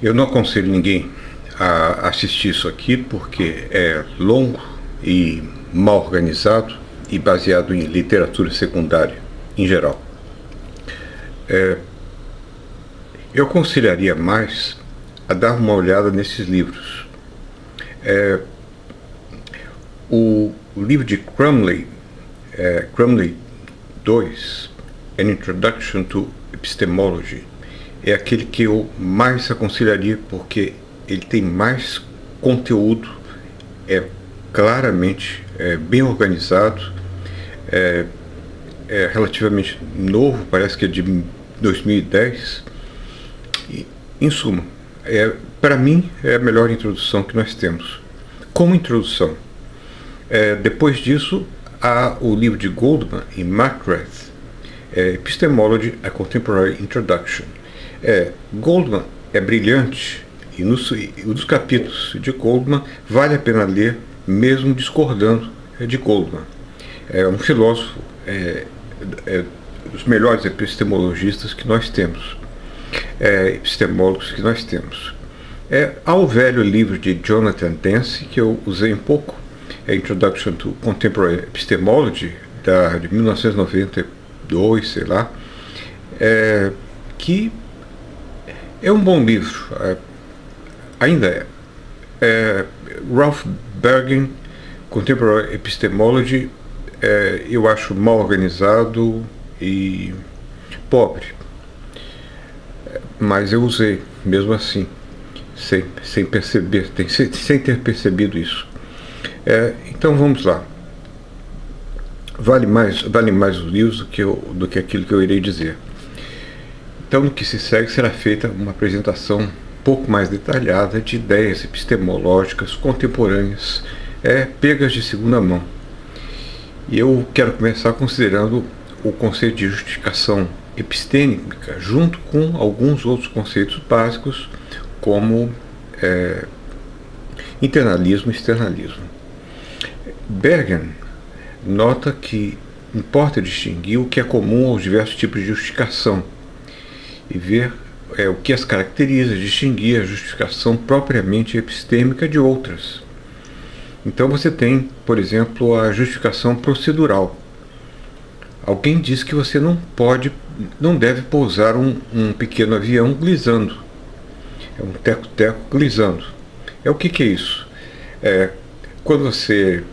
Eu não aconselho ninguém a assistir isso aqui porque é longo e mal organizado e baseado em literatura secundária em geral. Eu aconselharia mais a dar uma olhada nesses livros. O livro de Crumley, Crumley 2, An Introduction to Epistemology, é aquele que eu mais aconselharia porque ele tem mais conteúdo, é claramente bem organizado, é relativamente novo, parece que é de 2010. E, em suma, para mim é a melhor introdução que nós temos. Como introdução, depois disso há o livro de Goldman e McGrath, Epistemology, a Contemporary Introduction. Goldman é brilhante e nos capítulos de Goldman vale a pena ler, mesmo discordando de Goldman. É um filósofo, dos melhores epistemologistas que nós temos, epistemólogos que nós temos. Há o velho livro de Jonathan Dance, que eu usei um pouco, Introduction to Contemporary Epistemology, de 1992, sei lá, que é um bom livro, ainda é. Ralph Bergen, Contemporary Epistemology, eu acho mal organizado e pobre, mas eu usei mesmo assim, sem perceber, sem ter percebido isso. Então vamos lá. Vale mais os livros do que aquilo que eu irei dizer. Então, no que se segue será feita uma apresentação um pouco mais detalhada de ideias epistemológicas contemporâneas, pegas de segunda mão. E eu quero começar considerando o conceito de justificação epistêmica, junto com alguns outros conceitos básicos, como internalismo e externalismo. Bergen nota que importa distinguir o que é comum aos diversos tipos de justificação e ver o que as caracteriza, distinguir a justificação propriamente epistêmica de outras. Então você tem, por exemplo, a justificação procedural. Alguém diz que você não deve pousar um pequeno avião glissando. É um teco-teco glissando. O que é isso? Quando você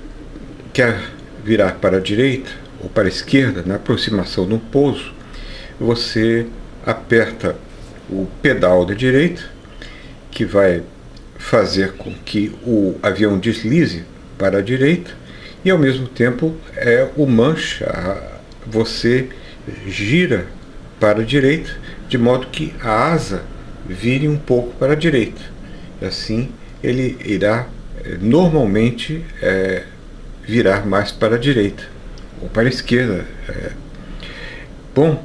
quer virar para a direita ou para a esquerda, na aproximação de um pouso, você aperta o pedal da direita, que vai fazer com que o avião deslize para a direita, e ao mesmo tempo o mancha, você gira para a direita, de modo que a asa vire um pouco para a direita. E assim ele irá normalmente virar mais para a direita ou para a esquerda. Bom,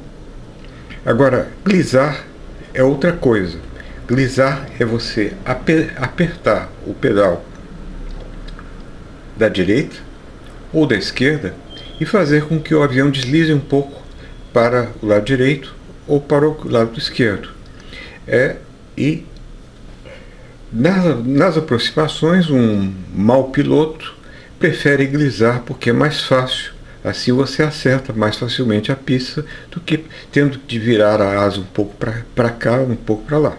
agora, glissar é outra coisa. Glissar é você apertar o pedal da direita ou da esquerda e fazer com que o avião deslize um pouco para o lado direito ou para o lado esquerdo. E nas aproximações, um mau piloto prefere glissar porque é mais fácil. Assim você acerta mais facilmente a pista do que tendo de virar a asa um pouco para cá, um pouco para lá.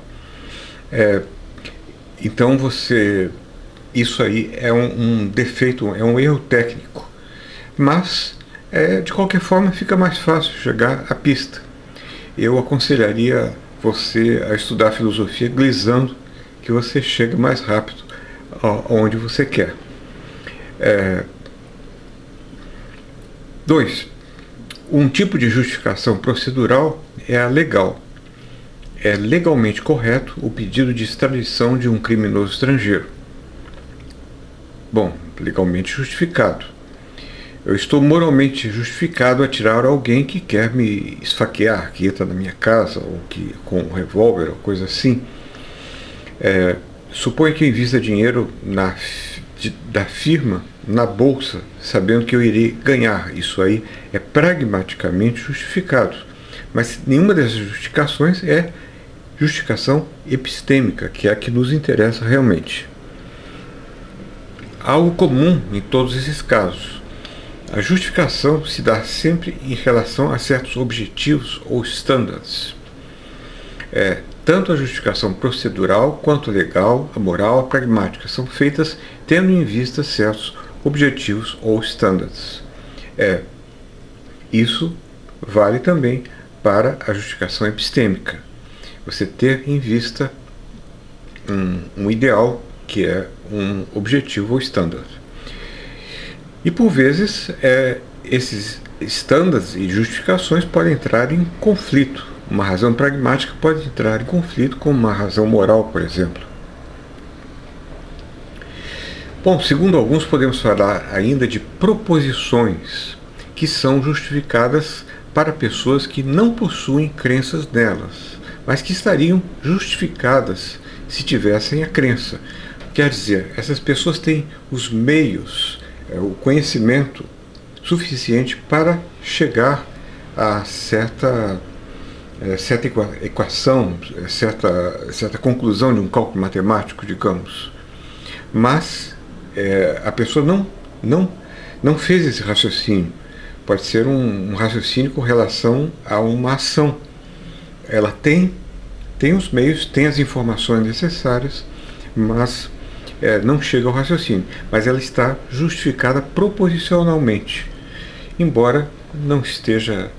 Então isso aí é um defeito, é um erro técnico. Mas, de qualquer forma, fica mais fácil chegar à pista. Eu aconselharia você a estudar filosofia glissando, que você chega mais rápido aonde você quer. 2. Um tipo de justificação procedural é a legal. É legalmente correto o pedido de extradição de um criminoso estrangeiro. Bom, legalmente justificado. Eu estou moralmente justificado a tirar alguém que quer me esfaquear, que entra na minha casa, ou que com um revólver, ou coisa assim. Suponha que invista dinheiro da firma na bolsa, sabendo que eu irei ganhar. Isso aí é pragmaticamente justificado. Mas nenhuma dessas justificações é justificação epistêmica, que é a que nos interessa realmente. Algo comum em todos esses casos. A justificação se dá sempre em relação a certos objetivos ou standards. Tanto a justificação procedural quanto a legal, a moral, a pragmática são feitas tendo em vista certos objetivos ou standards. Isso vale também para a justificação epistêmica. Você ter em vista um ideal que é um objetivo ou standard. E por vezes esses standards e justificações podem entrar em conflito. Uma razão pragmática pode entrar em conflito com uma razão moral, por exemplo. Bom, segundo alguns, podemos falar ainda de proposições que são justificadas para pessoas que não possuem crenças nelas, mas que estariam justificadas se tivessem a crença. Quer dizer, essas pessoas têm os meios, o conhecimento suficiente para chegar a certa equação, certa conclusão de um cálculo matemático, digamos. Mas a pessoa não fez esse raciocínio. Pode ser um raciocínio com relação a uma ação. Ela tem os meios, tem as informações necessárias, mas não chega ao raciocínio. Mas ela está justificada proposicionalmente, embora não esteja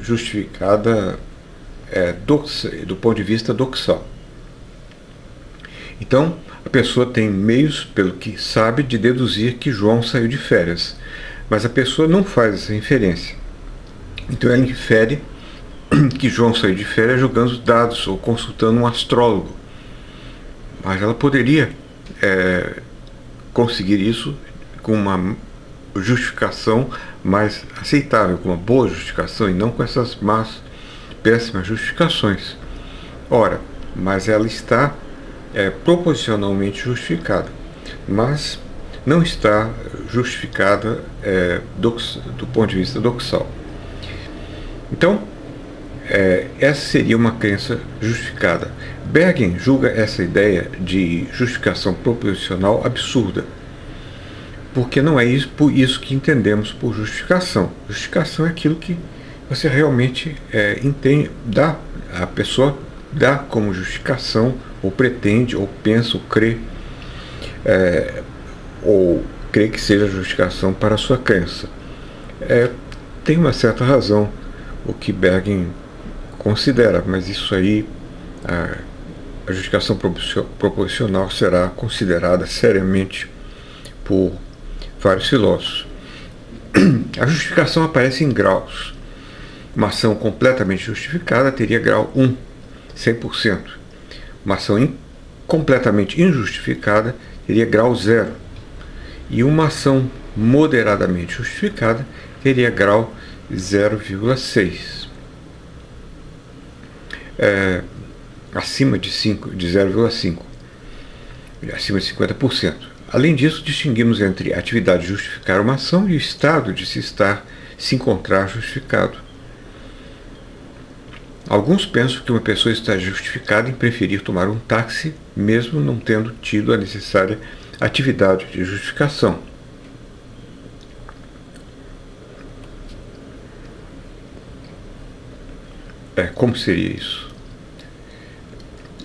justificada do ponto de vista doxal. Então, a pessoa tem meios, pelo que sabe, de deduzir que João saiu de férias, mas a pessoa não faz essa inferência. Então ela infere que João saiu de férias jogando dados ou consultando um astrólogo. Mas ela poderia conseguir isso com uma justificação mais aceitável, com uma boa justificação, e não com essas péssimas justificações. Ora, mas ela está proposicionalmente justificada, mas não está justificada do ponto de vista doxal. Então, essa seria uma crença justificada. Bergen julga essa ideia de justificação proposicional absurda, porque não é por isso que entendemos por justificação. Justificação é aquilo que você realmente entende, a pessoa dá como justificação, ou pretende, ou pensa, ou crê, ou crê que seja justificação para a sua crença. Tem uma certa razão o que Bergen considera, mas isso aí, a justificação proposicional será considerada seriamente por vários filósofos. A justificação aparece em graus. Uma ação completamente justificada teria grau 1, 100%. Uma ação completamente injustificada teria grau 0. E uma ação moderadamente justificada teria grau 0,6. Acima de 0,5. Acima de 50%. Além disso, distinguimos entre a atividade de justificar uma ação e o estado de se encontrar justificado. Alguns pensam que uma pessoa está justificada em preferir tomar um táxi, mesmo não tendo tido a necessária atividade de justificação. Como seria isso?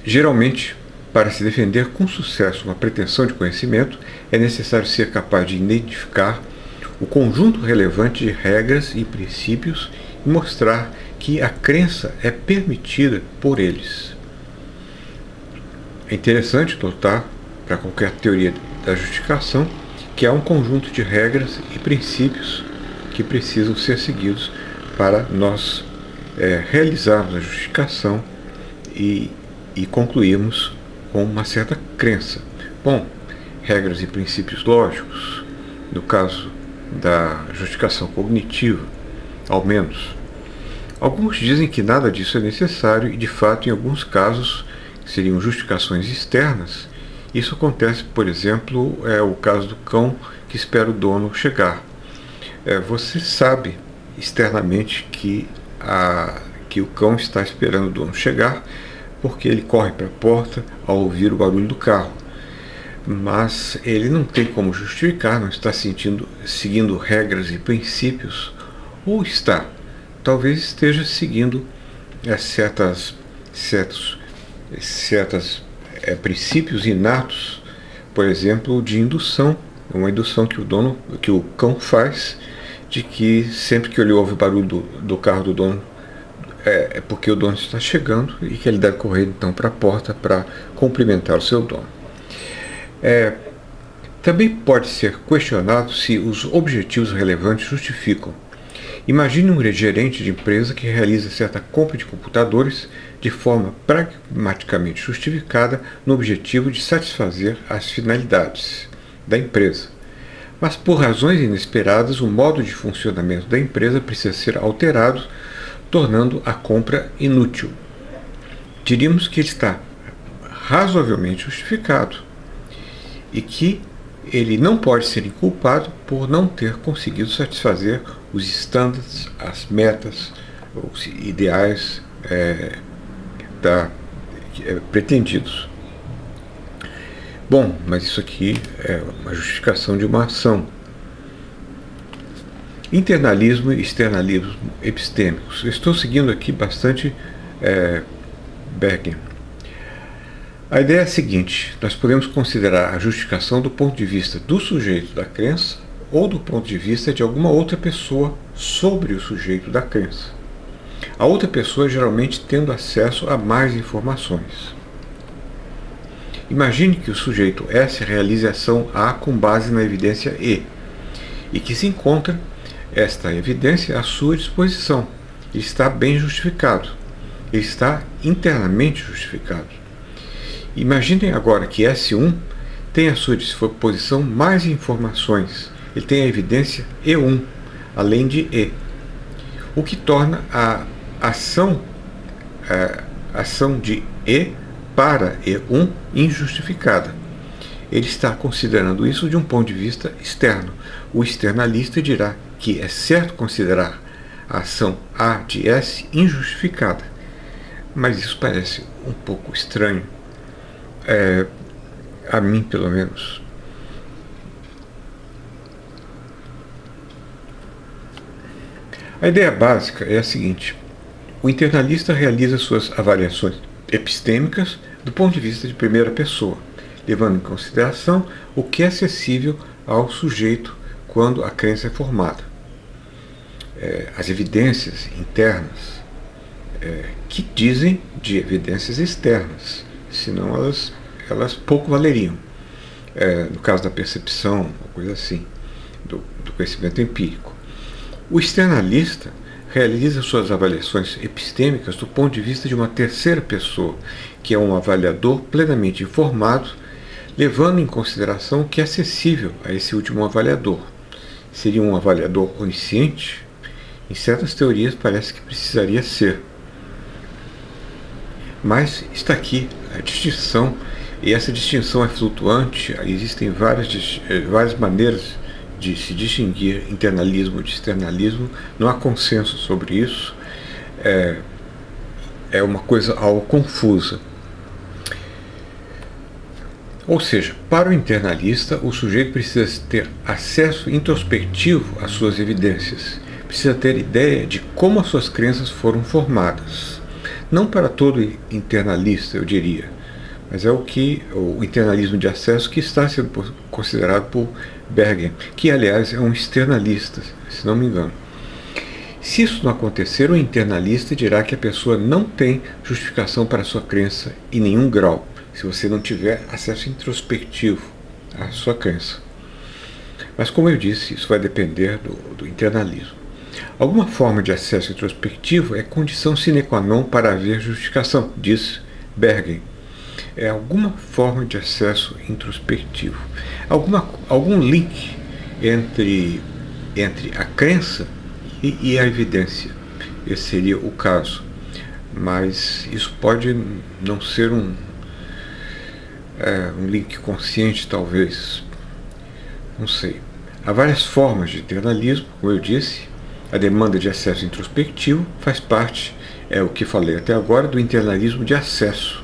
Geralmente, para se defender com sucesso uma pretensão de conhecimento, é necessário ser capaz de identificar o conjunto relevante de regras e princípios e mostrar que a crença é permitida por eles. É interessante notar, para qualquer teoria da justificação, que há um conjunto de regras e princípios que precisam ser seguidos para nós realizarmos a justificação e concluirmos com uma certa crença. Bom, regras e princípios lógicos, no caso da justificação cognitiva, ao menos. Alguns dizem que nada disso é necessário e, de fato, em alguns casos, que seriam justificações externas, isso acontece, por exemplo, o caso do cão que espera o dono chegar. Você sabe externamente que que o cão está esperando o dono chegar, porque ele corre para a porta ao ouvir o barulho do carro. Mas ele não tem como justificar, não está seguindo regras e princípios, ou está? Talvez esteja seguindo certos princípios inatos, por exemplo, de indução, uma indução que o cão faz, de que sempre que ele ouve o barulho do carro do dono, é porque o dono está chegando e que ele deve correr então para a porta para cumprimentar o seu dono. Também pode ser questionado se os objetivos relevantes justificam. Imagine um gerente de empresa que realiza certa compra de computadores de forma pragmaticamente justificada no objetivo de satisfazer as finalidades da empresa. Mas por razões inesperadas, o modo de funcionamento da empresa precisa ser alterado, tornando a compra inútil. Diríamos que ele está razoavelmente justificado e que ele não pode ser inculpado por não ter conseguido satisfazer os estándares, as metas, os ideais pretendidos. Bom, mas isso aqui é uma justificação de uma ação. Internalismo e externalismo epistêmicos. Eu estou seguindo aqui bastante Bergin. A ideia é a seguinte: nós podemos considerar a justificação do ponto de vista do sujeito da crença ou do ponto de vista de alguma outra pessoa sobre o sujeito da crença. A outra pessoa geralmente tendo acesso a mais informações. Imagine que o sujeito S realize a ação A com base na evidência E e que se encontra esta evidência à sua disposição. Ele está bem justificado. Ele está internamente justificado. Imaginem agora que S1 tem à sua disposição mais informações. Ele tem a evidência E1, além de E. O que torna a ação de E para E1 injustificada. Ele está considerando isso de um ponto de vista externo. O externalista dirá que é certo considerar a ação A de S injustificada. Mas isso parece um pouco estranho. A mim, pelo menos. A ideia básica é a seguinte: o internalista realiza suas avaliações epistêmicas do ponto de vista de primeira pessoa, levando em consideração o que é acessível ao sujeito quando a crença é formada. As evidências internas, que dizem de evidências externas, senão elas pouco valeriam. No caso da percepção, uma coisa assim, do conhecimento empírico. O externalista realiza suas avaliações epistêmicas do ponto de vista de uma terceira pessoa, que é um avaliador plenamente informado, levando em consideração o que é acessível a esse último avaliador. Seria um avaliador onisciente? Em certas teorias parece que precisaria ser. Mas está aqui a distinção, e essa distinção é flutuante. Existem várias maneiras de se distinguir internalismo de externalismo, não há consenso sobre isso, é uma coisa algo confusa. Ou seja, para o internalista, o sujeito precisa ter acesso introspectivo às suas evidências, precisa ter ideia de como as suas crenças foram formadas. Não para todo internalista, eu diria, mas é o internalismo de acesso que está sendo considerado por Bergin, que aliás é um externalista, se não me engano. Se isso não acontecer, o internalista dirá que a pessoa não tem justificação para a sua crença em nenhum grau, se você não tiver acesso introspectivo à sua crença. Mas como eu disse, isso vai depender do internalismo. Alguma forma de acesso introspectivo é condição sine qua non para haver justificação, diz Bergin. É alguma forma de acesso introspectivo. Algum link entre a crença e a evidência. Esse seria o caso. Mas isso pode não ser um link consciente, talvez. Não sei. Há várias formas de internalismo, como eu disse. A demanda de acesso introspectivo faz parte é o que falei até agora do internalismo de acesso.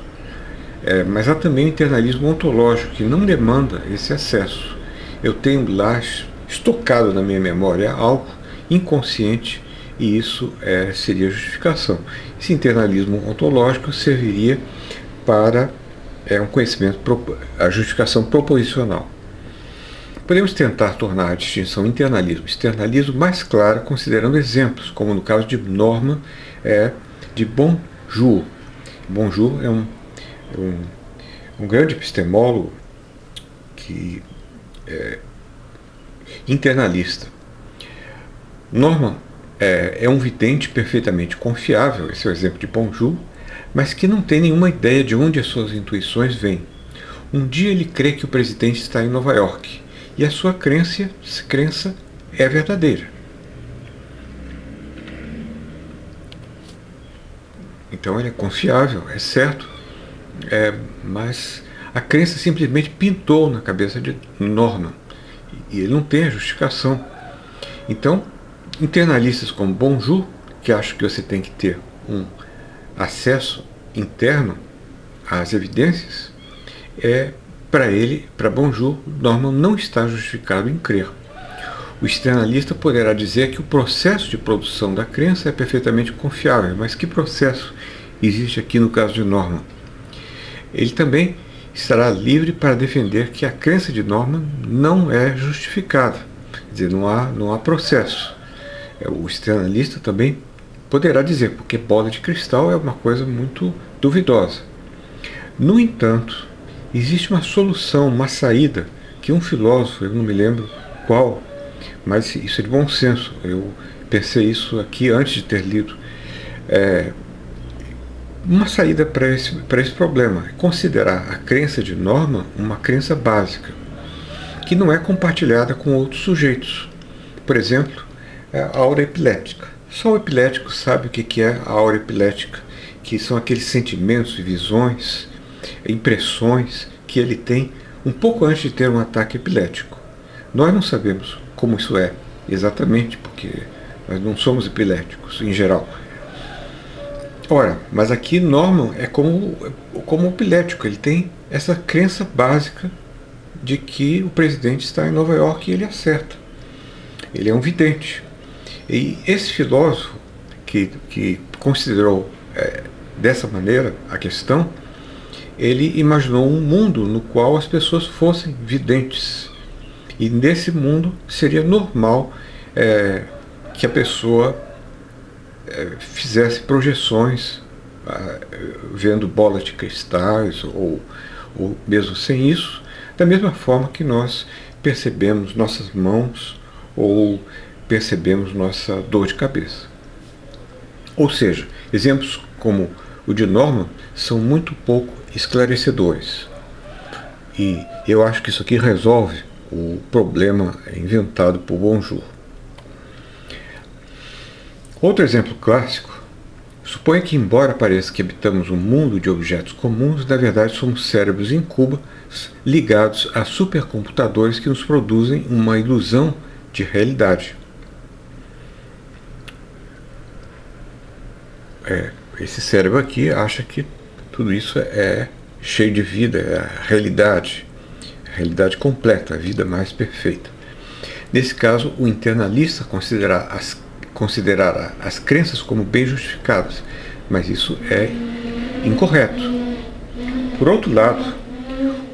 Mas há também o internalismo ontológico, que não demanda esse acesso. Eu tenho lá estocado na minha memória algo inconsciente e isso seria justificação. Esse internalismo ontológico serviria para um conhecimento, a justificação proposicional. Podemos tentar tornar a distinção internalismo e externalismo mais clara considerando exemplos, como no caso de Norman de Bonjour. Bonjour é um grande epistemólogo que internalista. Norman é um vidente perfeitamente confiável, esse é o exemplo de Bonjour, mas que não tem nenhuma ideia de onde as suas intuições vêm. Um dia ele crê que o presidente está em Nova York, e a sua crença é verdadeira. Então ele é confiável, é certo, mas a crença simplesmente pintou na cabeça de Norman, e ele não tem a justificação. Então, internalistas como Bonjour, que acham que você tem que ter um acesso interno às evidências, para Bonjour, Norman não está justificado em crer. O externalista poderá dizer que o processo de produção da crença é perfeitamente confiável, mas que processo existe aqui no caso de Norman? Ele também estará livre para defender que a crença de Norman não é justificada, quer dizer, não há processo. O externalista também poderá dizer, porque bola de cristal é uma coisa muito duvidosa. No entanto, existe uma solução, uma saída, que um filósofo, eu não me lembro qual, mas isso é de bom senso, eu pensei isso aqui antes de ter lido, uma saída para esse problema é considerar a crença de Norman uma crença básica, que não é compartilhada com outros sujeitos. Por exemplo, a aura epilética. Só o epilético sabe o que é a aura epilética, que são aqueles sentimentos e visões, impressões que ele tem um pouco antes de ter um ataque epilético. Nós não sabemos como isso é exatamente, porque nós não somos epiléticos em geral. Ora, mas aqui Norman é como o epilético, ele tem essa crença básica de que o presidente está em Nova York e ele acerta. Ele é um vidente. E esse filósofo que considerou dessa maneira a questão, ele imaginou um mundo no qual as pessoas fossem videntes. E nesse mundo seria normal que a pessoa fizesse projeções, vendo bolas de cristais, ou mesmo sem isso, da mesma forma que nós percebemos nossas mãos ou percebemos nossa dor de cabeça. Ou seja, exemplos como o de Norman são muito pouco esclarecedores. E eu acho que isso aqui resolve o problema inventado por Bonjour. Outro exemplo clássico: suponha que, embora pareça que habitamos um mundo de objetos comuns, na verdade somos cérebros incubos ligados a supercomputadores que nos produzem uma ilusão de realidade. Esse cérebro aqui acha que tudo isso é cheio de vida, é a realidade completa, a vida mais perfeita. Nesse caso, o internalista considerará as crenças como bem justificadas, mas isso é incorreto. Por outro lado,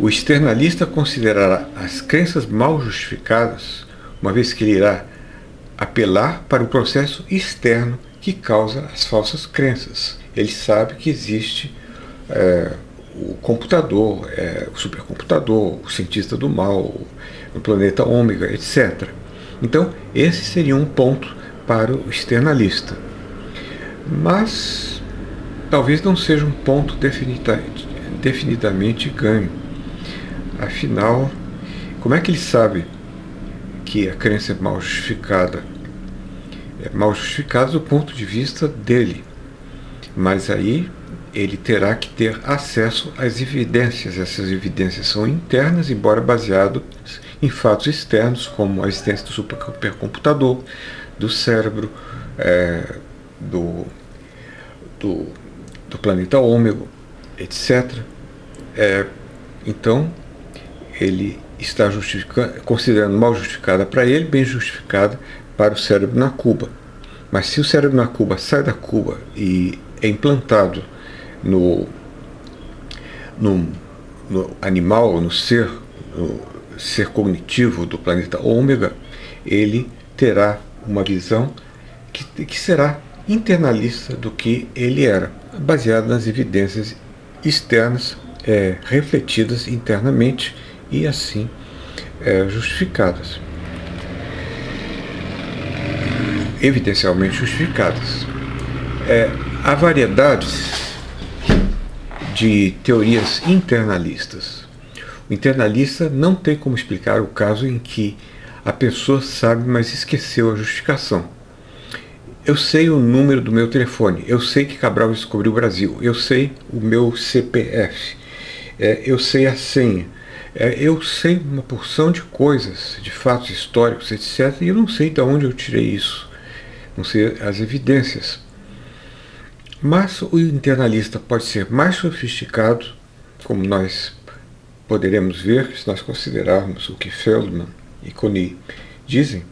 o externalista considerará as crenças mal justificadas, uma vez que ele irá apelar para o processo externo que causa as falsas crenças. Ele sabe que existe o computador, o supercomputador, o cientista do mal, o planeta ômega, etc. Então, esse seria um ponto para o externalista. Mas talvez não seja um ponto definidamente ganho. Afinal, como é que ele sabe que a crença é mal justificada? É mal justificada do ponto de vista dele. Mas aí ele terá que ter acesso às evidências. Essas evidências são internas, embora baseadas em fatos externos, como a existência do supercomputador, do cérebro, do, do planeta Ômega, etc. Então, ele está considerando mal justificada para ele, bem justificada para o cérebro na cuba. Mas se o cérebro na cuba sai da cuba e é implantado no animal, no ser cognitivo do planeta Ômega, ele terá uma visão que será internalista do que ele era, baseado nas evidências externas refletidas internamente e assim justificadas, evidencialmente justificadas. Há variedades de teorias internalistas. O internalista não tem como explicar o caso em que a pessoa sabe, mas esqueceu a justificação. Eu sei o número do meu telefone, eu sei que Cabral descobriu o Brasil, eu sei o meu CPF, eu sei a senha, eu sei uma porção de coisas, de fatos históricos, etc., e eu não sei de onde eu tirei isso, não sei as evidências. Mas o internalista pode ser mais sofisticado, como nós poderemos ver se nós considerarmos o que Feldman e Coni dizem,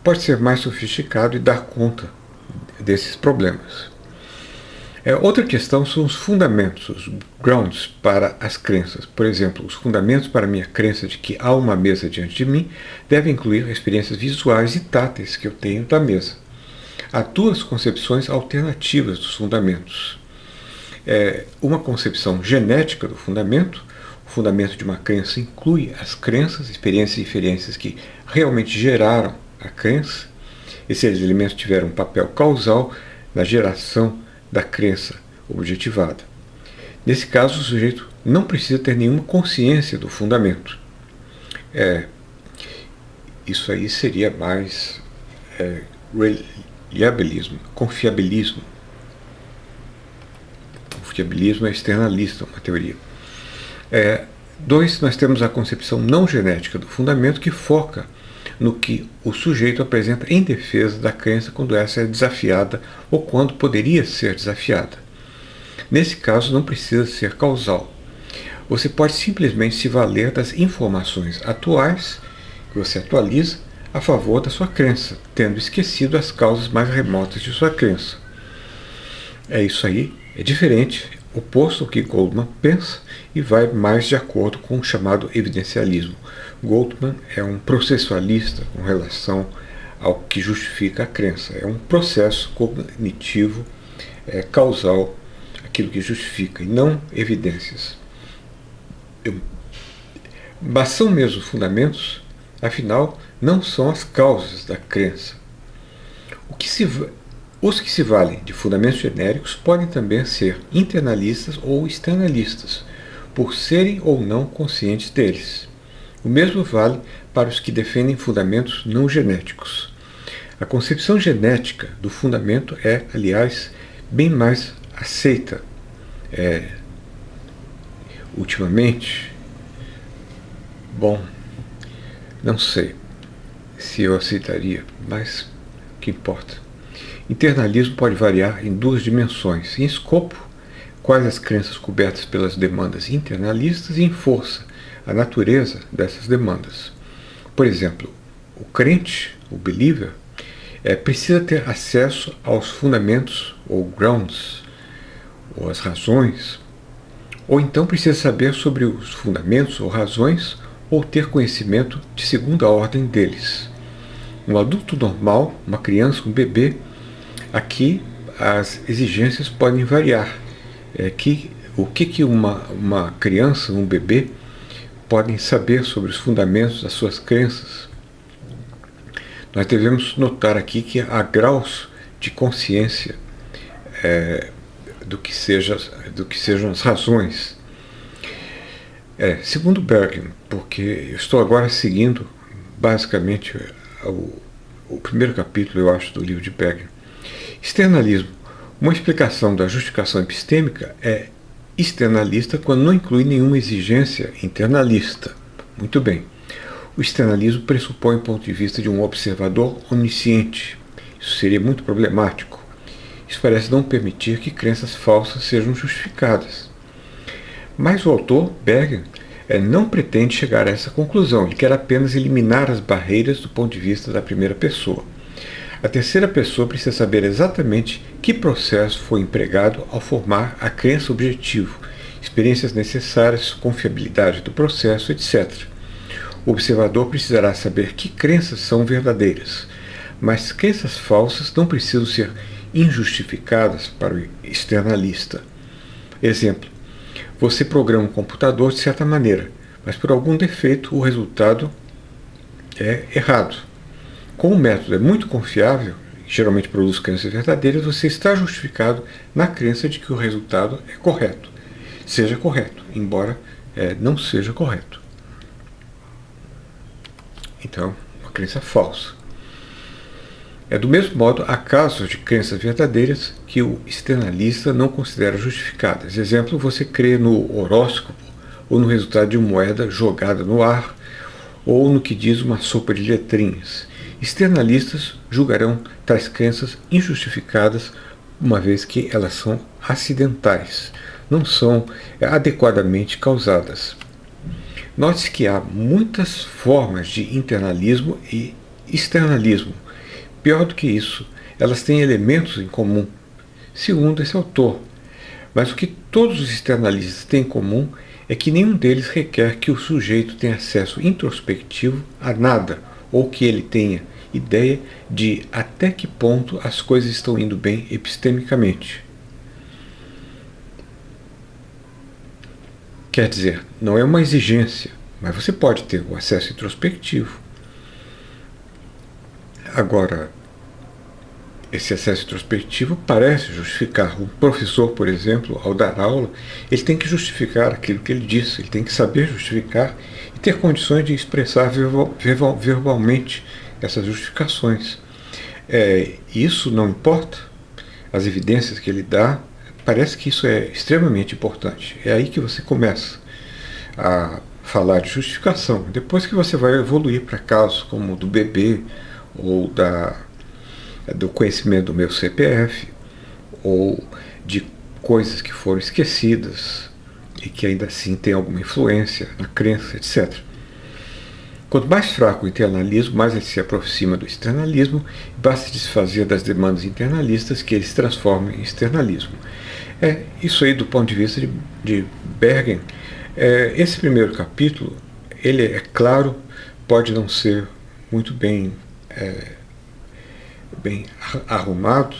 pode ser mais sofisticado e dar conta desses problemas. Outra questão são os fundamentos, os grounds para as crenças. Por exemplo, os fundamentos para a minha crença de que há uma mesa diante de mim devem incluir experiências visuais e táteis que eu tenho da mesa. Há duas concepções alternativas dos fundamentos. Uma concepção genética do fundamento. O fundamento de uma crença inclui as crenças, experiências e inferências que realmente geraram a crença. Esses elementos tiveram um papel causal na geração da crença objetivada. Nesse caso, o sujeito não precisa ter nenhuma consciência do fundamento. Isso aí seria mais reliabilismo, confiabilismo. Confiabilismo é externalista, uma teoria. Dois, nós temos a concepção não genética do fundamento, que foca no que o sujeito apresenta em defesa da crença quando essa é desafiada ou quando poderia ser desafiada. Nesse caso, não precisa ser causal. Você pode simplesmente se valer das informações atuais que você atualiza a favor da sua crença, tendo esquecido as causas mais remotas de sua crença. Isso aí é diferente, oposto ao que Goldman pensa e vai mais de acordo com o chamado evidencialismo. Goldman é um processualista com relação ao que justifica a crença. É um processo cognitivo causal, aquilo que justifica, e não evidências. Mas são mesmo fundamentos, afinal, não são as causas da crença. Os que se valem de fundamentos genéricos podem também ser internalistas ou externalistas, por serem ou não conscientes deles. O mesmo vale para os que defendem fundamentos não genéticos. A concepção genética do fundamento é, aliás, bem mais aceita ultimamente. Bom, não sei se eu aceitaria, mas o que importa? Internalismo pode variar em duas dimensões: em escopo, quais as crenças cobertas pelas demandas internalistas, e em força, a natureza dessas demandas. Por exemplo, o crente, o believer, precisa ter acesso aos fundamentos, ou grounds, ou as razões, ou então precisa saber sobre os fundamentos ou razões, ou ter conhecimento de segunda ordem deles. Um adulto normal, uma criança, um bebê, aqui as exigências podem variar. O que uma criança, um bebê, podem saber sobre os fundamentos das suas crenças? Nós devemos notar aqui que há graus de consciência do que sejam as razões. Segundo Bergin, porque eu estou agora seguindo basicamente o primeiro capítulo, eu acho, do livro de Bergin. Externalismo. Uma explicação da justificação epistêmica é externalista quando não inclui nenhuma exigência internalista. Muito bem. O externalismo pressupõe o ponto de vista de um observador onisciente. Isso seria muito problemático. Isso parece não permitir que crenças falsas sejam justificadas. Mas o autor, Bergen, não pretende chegar a essa conclusão. Ele quer apenas eliminar as barreiras do ponto de vista da primeira pessoa. A terceira pessoa precisa saber exatamente que processo foi empregado ao formar a crença objetivo, experiências necessárias, confiabilidade do processo, etc. O observador precisará saber que crenças são verdadeiras, mas crenças falsas não precisam ser injustificadas para o externalista. Exemplo: você programa um computador de certa maneira, mas por algum defeito o resultado é errado. Como o método é muito confiável, geralmente produz crenças verdadeiras, você está justificado na crença de que o resultado é correto. Seja correto, embora não seja correto. Então, uma crença falsa. Do mesmo modo, há casos de crenças verdadeiras que o externalista não considera justificadas. Exemplo, você crê no horóscopo ou no resultado de uma moeda jogada no ar ou no que diz uma sopa de letrinhas. Externalistas julgarão tais crenças injustificadas, uma vez que elas são acidentais, não são adequadamente causadas. Note-se que há muitas formas de internalismo e externalismo. Pior do que isso, elas têm elementos em comum, segundo esse autor. Mas o que todos os externalistas têm em comum é que nenhum deles requer que o sujeito tenha acesso introspectivo a nada, ou que ele tenha ideia de até que ponto as coisas estão indo bem epistemicamente. Quer dizer, não é uma exigência, mas você pode ter o acesso introspectivo. Agora, esse acesso introspectivo parece justificar. O professor, por exemplo, ao dar aula, ele tem que justificar aquilo que ele disse, ele tem que saber justificar e ter condições de expressar verbalmente essas justificações. Isso não importa, as evidências que ele dá, parece que isso é extremamente importante. É aí que você começa a falar de justificação. Depois que você vai evoluir para casos como o do bebê, ou do conhecimento do meu CPF, ou de coisas que foram esquecidas e que ainda assim têm alguma influência na crença, etc. Quanto mais fraco o internalismo, mais ele se aproxima do externalismo, e basta desfazer das demandas internalistas que ele se transforma em externalismo. Isso aí do ponto de vista de Bergen. Esse primeiro capítulo, ele é claro, pode não ser muito bem arrumado,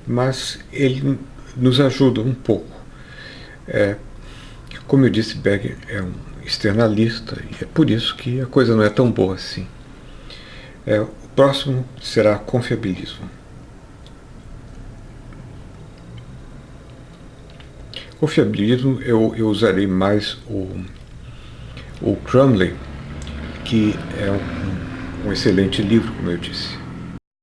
mas ele nos ajuda um pouco. Como eu disse, Bergen é um externalista e é por isso que a coisa não é tão boa assim. O próximo será confiabilismo. Confiabilismo eu usarei mais o Crumley, que é um excelente livro, como eu disse.